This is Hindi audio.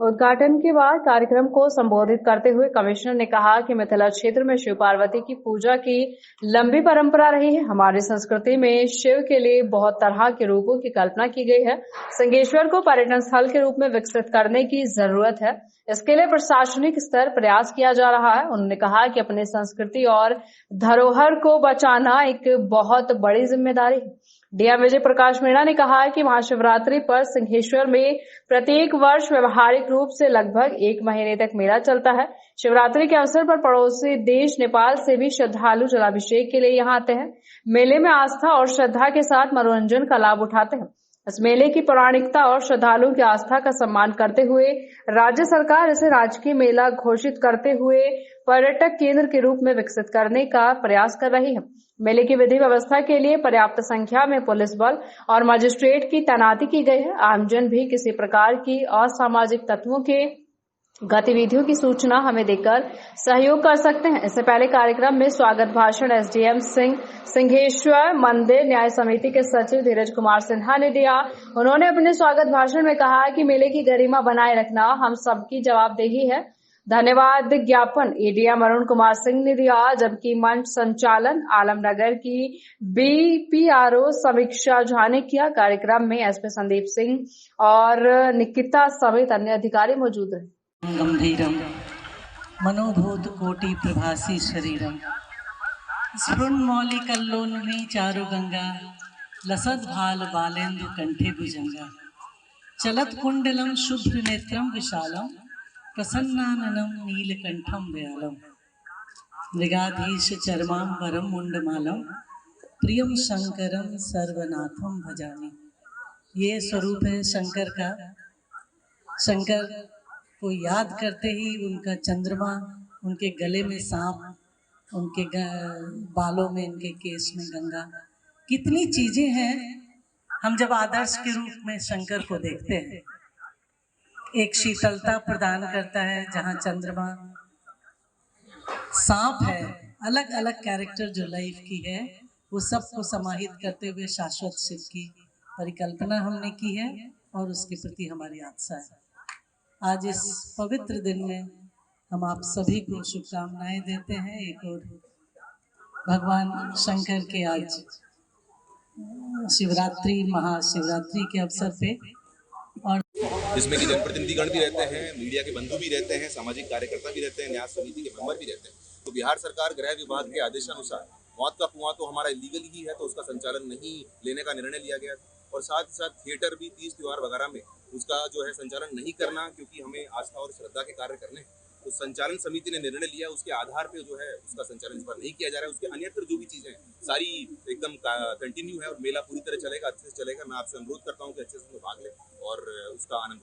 उद्घाटन के बाद कार्यक्रम को संबोधित करते हुए कमिश्नर ने कहा कि मिथिला क्षेत्र में शिव पार्वती की पूजा की लंबी परंपरा रही है। हमारी संस्कृति में शिव के लिए बहुत तरह के रूपों की कल्पना की गई है। संगेश्वर को पर्यटन स्थल के रूप में विकसित करने की जरूरत है। इसके लिए प्रशासनिक स्तर प्रयास किया जा रहा है। उन्होंने कहा कि अपनी संस्कृति और धरोहर को बचाना एक बहुत बड़ी जिम्मेदारी है। डीएम विजय प्रकाश मीणा ने कहा कि महाशिवरात्रि पर सिंहेश्वर में प्रत्येक वर्ष व्यवहारिक रूप से लगभग 1 महीने तक मेला चलता है। शिवरात्रि के अवसर पर पड़ोसी देश नेपाल से भी श्रद्धालु जलाभिषेक के लिए यहां आते हैं। मेले में आस्था और श्रद्धा के साथ मनोरंजन का लाभ उठाते हैं। इस मेले की पौराणिकता और श्रद्धालुओं की आस्था का सम्मान करते हुए राज्य सरकार इसे राजकीय मेला घोषित करते हुए पर्यटक केंद्र के रूप में विकसित करने का प्रयास कर रही है। मेले की विधि व्यवस्था के लिए पर्याप्त संख्या में पुलिस बल और मजिस्ट्रेट की तैनाती की गई है। आमजन भी किसी प्रकार की असामाजिक तत्वों के गतिविधियों की सूचना हमें देकर सहयोग कर सकते हैं। इससे पहले कार्यक्रम में स्वागत भाषण एसडीएम सिंहेश्वर मंदिर न्याय समिति के सचिव धीरज कुमार सिन्हा ने दिया। उन्होंने अपने स्वागत भाषण में कहा कि मेले की गरिमा बनाए रखना हम सबकी जवाबदेही है। धन्यवाद ज्ञापन एडीएम अरुण कुमार सिंह ने दिया, जबकि मंच संचालन आलमनगर की बीपीआरओ समीक्षा झा ने किया। कार्यक्रम में एसपी संदीप सिंह और निकिता समेत अन्य अधिकारी मौजूद रहे। गंभीरम मनोभूत कोटि प्रभासी शरीरम स्फुरन्मौलिकल्लोलने चारु गंगा लसद भाल बालेन्दु कंठे भुजंगा चलत कुंडलम शुभ्र नेत्रम विशालम प्रसन्नाननम नीलकंठम दयालम मृगाधीश चर्मांबरम मुंडमालम प्रियम शंकरम सर्वनाथम भजामि। ये स्वरूप है शंकर का। शंकर को याद करते ही उनका चंद्रमा, उनके गले में सांप, उनके बालों में, उनके केस में गंगा, कितनी चीजें हैं। हम जब आदर्श के रूप में शंकर को देखते हैं, एक शीतलता प्रदान करता है। जहाँ चंद्रमा, सांप है, अलग अलग कैरेक्टर जो लाइफ की है, वो सबको समाहित करते हुए शाश्वत शिव की परिकल्पना हमने की है और उसके प्रति हमारी आस्था है। आज इस पवित्र दिन में हम आप सभी को शुभकामनाएं देते हैं। एक और भगवान शंकर के आज शिवरात्रि, महाशिवरात्रि के अवसर पे, और जिसमें कि जनप्रतिनिधिगण भी रहते हैं, मीडिया के बंधु भी रहते हैं, सामाजिक कार्यकर्ता भी रहते हैं, न्याय समिति के मेंबर भी रहते हैं। तो बिहार सरकार गृह विभाग के आदेशानुसार मौत का कुआं तो हमारा इलीगल ही है, तो उसका संचालन नहीं लेने का निर्णय लिया गया और साथ ही साथ थिएटर भी 30 त्योहार वगैरह में उसका जो है संचालन नहीं करना, क्योंकि हमें आस्था और श्रद्धा के कार्य करने हैं। तो संचालन समिति ने निर्णय लिया, उसके आधार पे जो है उसका संचालन इस बार नहीं किया जा रहा है। उसके अन्यत्र जो भी चीजें हैं सारी एकदम कंटिन्यू है और मेला पूरी तरह चलेगा, अच्छे से चलेगा। मैं आपसे अनुरोध करता हूँ कि अच्छे से भाग लें और उसका आनंद